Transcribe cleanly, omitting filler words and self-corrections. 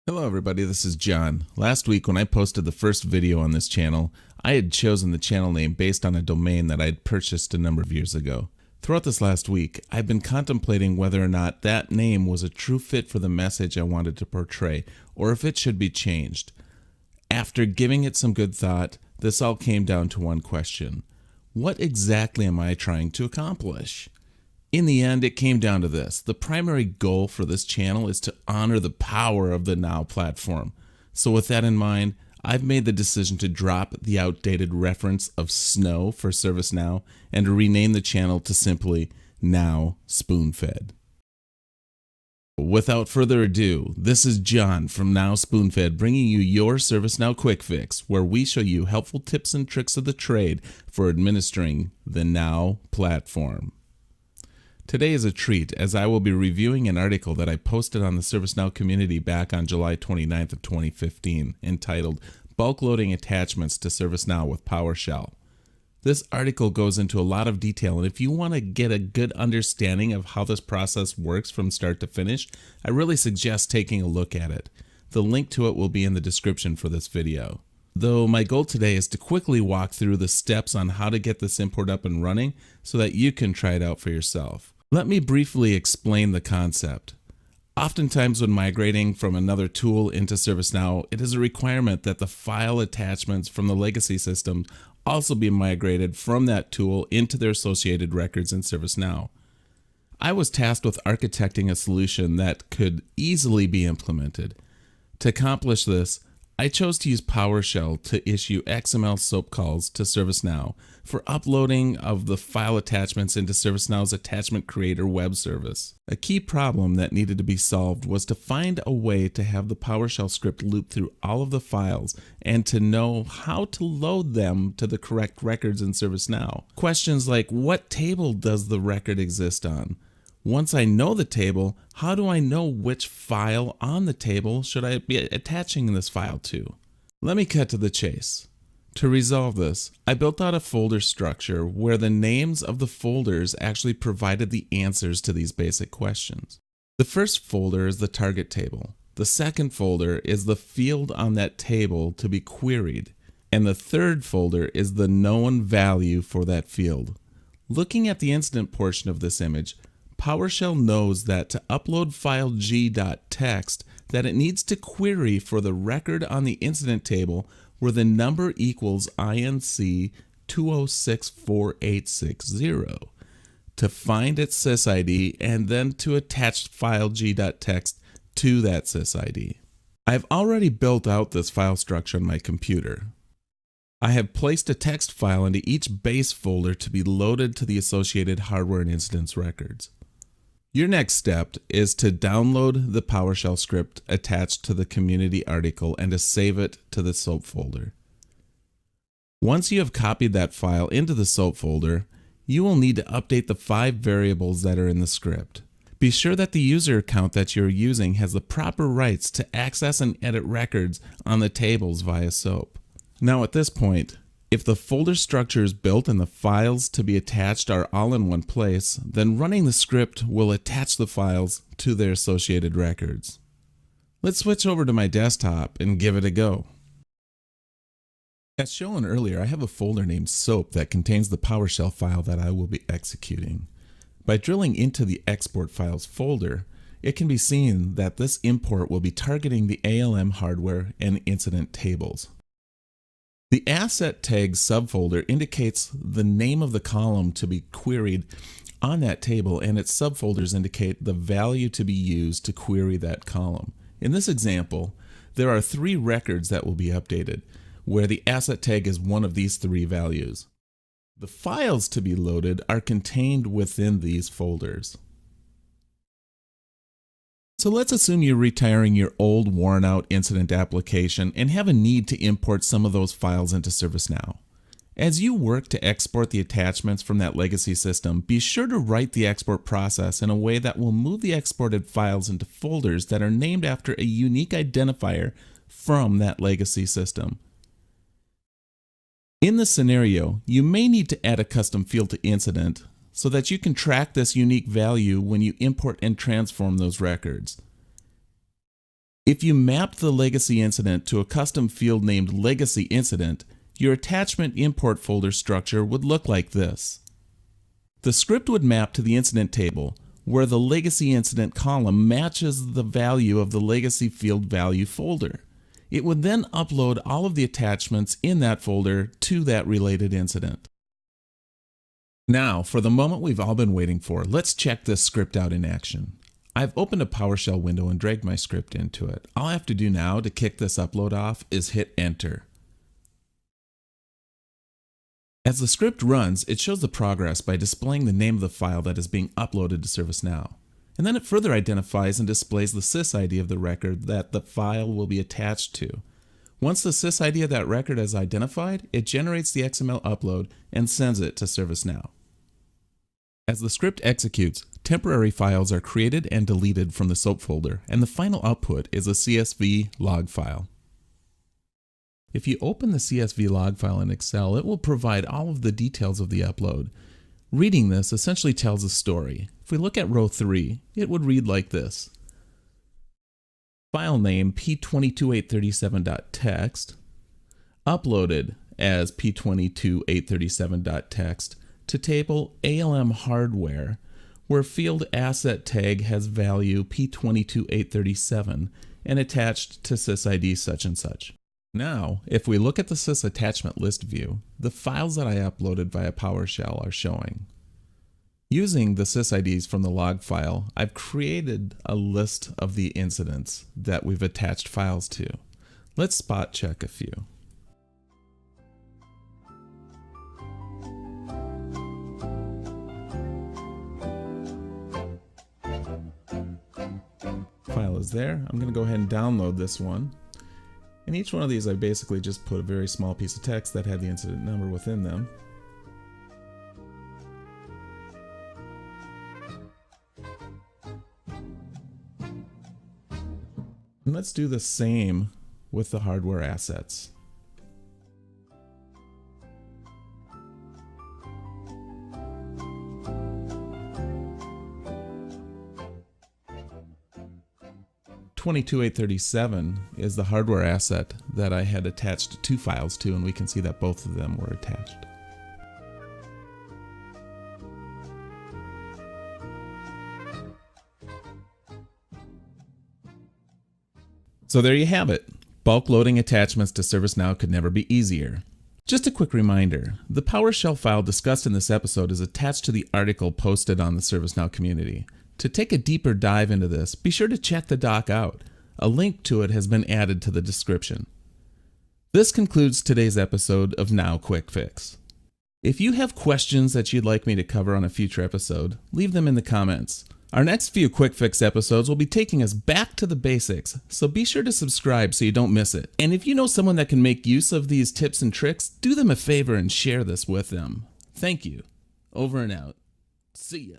Hello everybody, this is John. Last week when I posted the first video on this channel, I had chosen the channel name based on a domain that I had purchased a number of years ago. Throughout this last week, I've been contemplating whether or not that name was a true fit for the message I wanted to portray, or if it should be changed. After giving it some good thought, this all came down to one question. What exactly am I trying to accomplish? In the end, it came down to this. The primary goal for this channel is to honor the power of the Now platform. So with that in mind, I've made the decision to drop the outdated reference of snow for ServiceNow and to rename the channel to simply NOW-Spoonfed. Without further ado, this is John from NOW-Spoonfed bringing you your ServiceNow Quick Fix, where we show you helpful tips and tricks of the trade for administering the Now platform. Today is a treat as I will be reviewing an article that I posted on the ServiceNow community back on July 29th of 2015 entitled Bulk Loading Attachments to ServiceNow with PowerShell. This article goes into a lot of detail, and if you want to get a good understanding of how this process works from start to finish, I really suggest taking a look at it. The link to it will be in the description for this video. Though my goal today is to quickly walk through the steps on how to get this import up and running so that you can try it out for yourself. Let me briefly explain the concept. Oftentimes when migrating from another tool into ServiceNow, it is a requirement that the file attachments from the legacy system also be migrated from that tool into their associated records in ServiceNow. I was tasked with architecting a solution that could easily be implemented. To accomplish this, I chose to use PowerShell to issue XML SOAP calls to ServiceNow for uploading of the file attachments into ServiceNow's Attachment Creator web service. A key problem that needed to be solved was to find a way to have the PowerShell script loop through all of the files and to know how to load them to the correct records in ServiceNow. Questions like, what table does the record exist on? Once I know the table, how do I know which file on the table should I be attaching this file to? Let me cut to the chase. To resolve this, I built out a folder structure where the names of the folders actually provided the answers to these basic questions. The first folder is the target table. The second folder is the field on that table to be queried. And the third folder is the known value for that field. Looking at the incident portion of this image, PowerShell knows that to upload file g.txt that it needs to query for the record on the incident table where the number equals INC 2064860 to find its sysid and then to attach file g.txt to that sysid. I've already built out this file structure on my computer. I have placed a text file into each base folder to be loaded to the associated hardware and instance records. Your next step is to download the PowerShell script attached to the community article and to save it to the SOAP folder. Once you have copied that file into the SOAP folder, you will need to update the 5 variables that are in the script. Be sure that the user account that you're using has the proper rights to access and edit records on the tables via SOAP. Now at this point, if the folder structure is built and the files to be attached are all in one place, then running the script will attach the files to their associated records. Let's switch over to my desktop and give it a go. As shown earlier, I have a folder named SOAP that contains the PowerShell file that I will be executing. By drilling into the export files folder, it can be seen that this import will be targeting the ALM hardware and incident tables. The asset tag subfolder indicates the name of the column to be queried on that table, and its subfolders indicate the value to be used to query that column. In this example, there are 3 records that will be updated, where the asset tag is one of these 3 values. The files to be loaded are contained within these folders. So let's assume you're retiring your old worn out incident application and have a need to import some of those files into ServiceNow. As you work to export the attachments from that legacy system, be sure to write the export process in a way that will move the exported files into folders that are named after a unique identifier from that legacy system. In this scenario, you may need to add a custom field to incident so that you can track this unique value when you import and transform those records. If you mapped the legacy incident to a custom field named legacy incident, your attachment import folder structure would look like this. The script would map to the incident table, where the legacy incident column matches the value of the legacy field value folder. It would then upload all of the attachments in that folder to that related incident. Now, for the moment we've all been waiting for, let's check this script out in action. I've opened a PowerShell window and dragged my script into it. All I have to do now to kick this upload off is hit enter. As the script runs, it shows the progress by displaying the name of the file that is being uploaded to ServiceNow. And then it further identifies and displays the sys-ID of the record that the file will be attached to. Once the sys-ID of that record is identified, it generates the XML upload and sends it to ServiceNow. As the script executes, temporary files are created and deleted from the SOAP folder, and the final output is a CSV log file. If you open the CSV log file in Excel, it will provide all of the details of the upload. Reading this essentially tells a story. If we look at row 3, it would read like this. File name p22837.txt, uploaded as p22837.txt to table ALM hardware, where field asset tag has value p22837 and attached to sys-ID such and such. Now, if we look at the sys attachment list view, the files that I uploaded via PowerShell are showing. Using the sys-IDs from the log file, I've created a list of the incidents that we've attached files to. Let's spot check a few. File is there. I'm going to go ahead and download this one. In each one of these, I basically just put a very small piece of text that had the incident number within them. And let's do the same with the hardware assets. p22837 is the hardware asset that I had attached 2 files to, and we can see that both of them were attached. So there you have it. Bulk loading attachments to ServiceNow could never be easier. Just a quick reminder, the PowerShell file discussed in this episode is attached to the article posted on the ServiceNow community. To take a deeper dive into this, be sure to check the doc out. A link to it has been added to the description. This concludes today's episode of Now Quick Fix. If you have questions that you'd like me to cover on a future episode, leave them in the comments. Our next few Quick Fix episodes will be taking us back to the basics, so be sure to subscribe so you don't miss it. And if you know someone that can make use of these tips and tricks, do them a favor and share this with them. Thank you. Over and out. See ya.